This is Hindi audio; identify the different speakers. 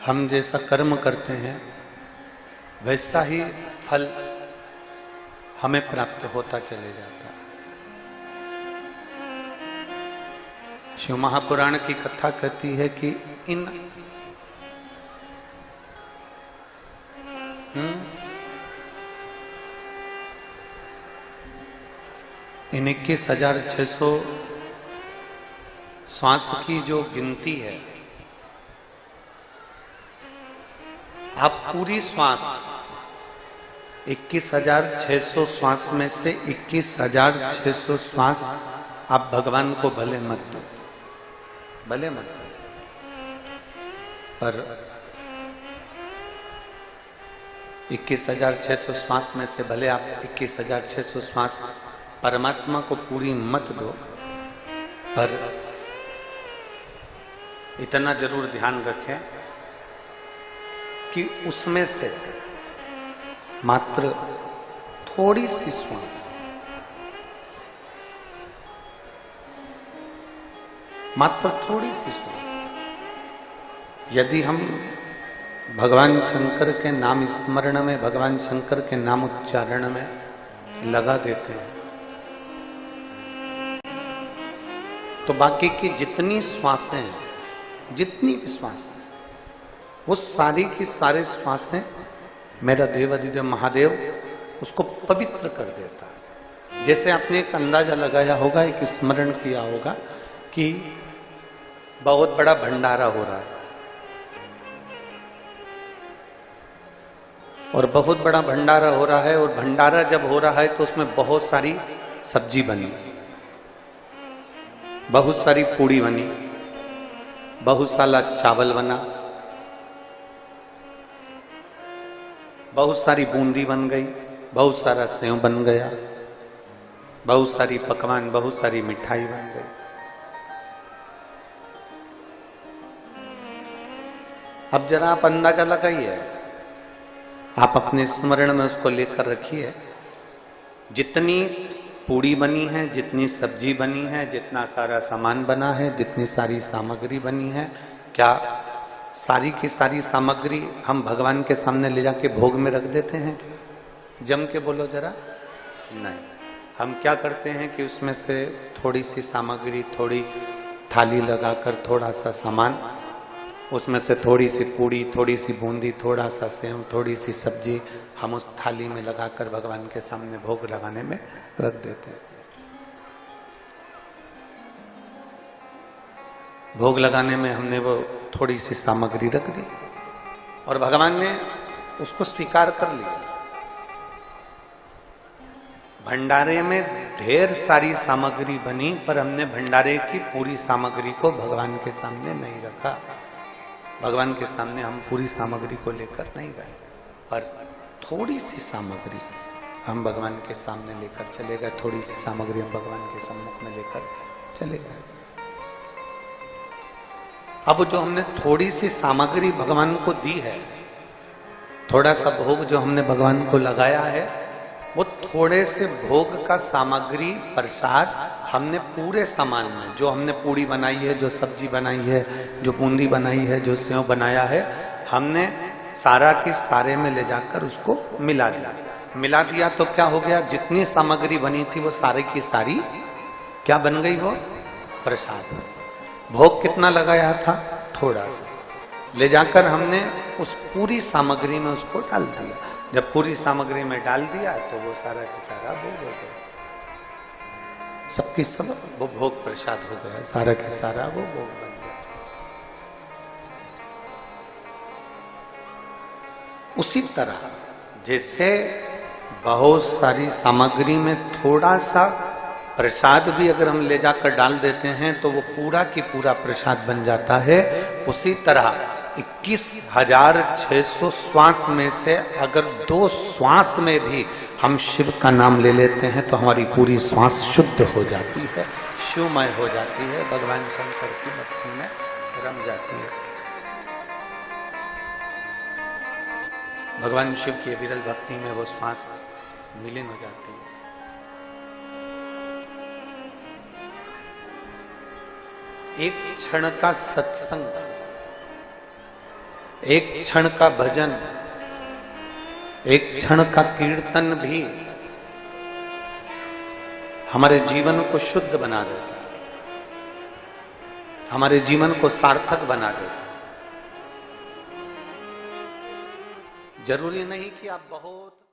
Speaker 1: हम जैसा कर्म करते हैं वैसा ही फल हमें प्राप्त होता चले जाता है। शिव महापुराण की कथा कहती है कि इन इन 21,600 श्वास की जो गिनती है, आप पूरी श्वास 21,600 श्वास में से 21,600 श्वास आप भगवान को भले मत दो, भले मत दो, पर 21,600 श्वास में से भले आप 21,600 श्वास परमात्मा को पूरी मत दो, पर इतना जरूर ध्यान रखें कि उसमें से मात्र थोड़ी सी श्वास, मात्र थोड़ी सी श्वास यदि हम भगवान शंकर के नाम स्मरण में, भगवान शंकर के नाम उच्चारण में लगा देते हैं, तो बाकी की जितनी श्वासें हैं, जितनी भी श्वासें, वो सारी की सारे श्वासें मेरा देवाधिदेव महादेव उसको पवित्र कर देता है। जैसे आपने एक अंदाजा लगाया होगा, एक स्मरण किया होगा कि बहुत बड़ा भंडारा हो रहा है और बहुत बड़ा भंडारा हो रहा है, और भंडारा जब हो रहा है तो उसमें बहुत सारी सब्जी बनी, बहुत सारी पूड़ी बनी, बहुत सारा चावल बना, बहुत सारी बूंदी बन गई, बहुत सारा सेव बन गया, बहुत सारी पकवान, बहुत सारी मिठाई बन गई। अब जरा आप अंदाजा लगाइए, आप अपने स्मरण में उसको लेकर रखिए, जितनी पूड़ी बनी है, जितनी सब्जी बनी है, जितना सारा सामान बना है, जितनी सारी सामग्री बनी है, क्या सारी की सारी सामग्री हम भगवान के सामने ले जाके भोग में रख देते हैं? जम के बोलो जरा। नहीं, हम क्या करते हैं कि उसमें से थोड़ी सी सामग्री, थोड़ी थाली लगाकर, थोड़ा सा सामान, उसमें से थोड़ी सी पूड़ी, थोड़ी सी बूंदी, थोड़ा सा सेव, थोड़ी सी सब्जी हम उस थाली में लगाकर भगवान के सामने भोग लगाने में रख देते हैं। भोग लगाने में हमने वो थोड़ी सी सामग्री रख दी और भगवान ने उसको स्वीकार कर लिया। भंडारे में ढेर सारी सामग्री बनी, पर हमने भंडारे की पूरी सामग्री को भगवान के सामने नहीं रखा। भगवान के सामने हम पूरी सामग्री को लेकर नहीं गए, पर थोड़ी सी सामग्री हम भगवान के सामने लेकर चले गए, थोड़ी सी सामग्री हम भगवान के सम्मुख में लेकर चले गए। अब जो हमने थोड़ी सी सामग्री भगवान को दी है, थोड़ा सा भोग जो हमने भगवान को लगाया है, वो थोड़े से भोग का सामग्री प्रसाद हमने पूरे सामान में, जो हमने पूड़ी बनाई है, जो सब्जी बनाई है, जो बूंदी बनाई है, जो सेव बनाया है, हमने सारा की सारे में ले जाकर उसको मिला दिया। मिला दिया तो क्या हो गया, जितनी सामग्री बनी थी वो सारी की सारी क्या बन गई, वो प्रसाद। भोग कितना लगाया था, थोड़ा सा ले जाकर हमने उस पूरी सामग्री में उसको डाल दिया। जब पूरी सामग्री में डाल दिया तो वो सारा का सारा भोग हो गया, सबकी सब वो भोग प्रसाद हो गया, सारा का सारा वो भोग बन गया। उसी तरह जैसे बहुत सारी सामग्री में थोड़ा सा प्रसाद भी अगर हम ले जाकर डाल देते हैं तो वो पूरा की पूरा प्रसाद बन जाता है। उसी तरह 21,600 श्वास में से अगर 2 श्वास में भी हम शिव का नाम ले लेते हैं तो हमारी पूरी श्वास शुद्ध हो जाती है, शिवमय हो जाती है, भगवान शंकर की भक्ति में रम जाती है। भगवान शिव की विरल भक्ति में वो श्वास विलीन हो जाती है। एक क्षण का सत्संग, एक क्षण का भजन, एक क्षण का कीर्तन भी हमारे जीवन को शुद्ध बना देता है, हमारे जीवन को सार्थक बना देता है। जरूरी नहीं कि आप बहुत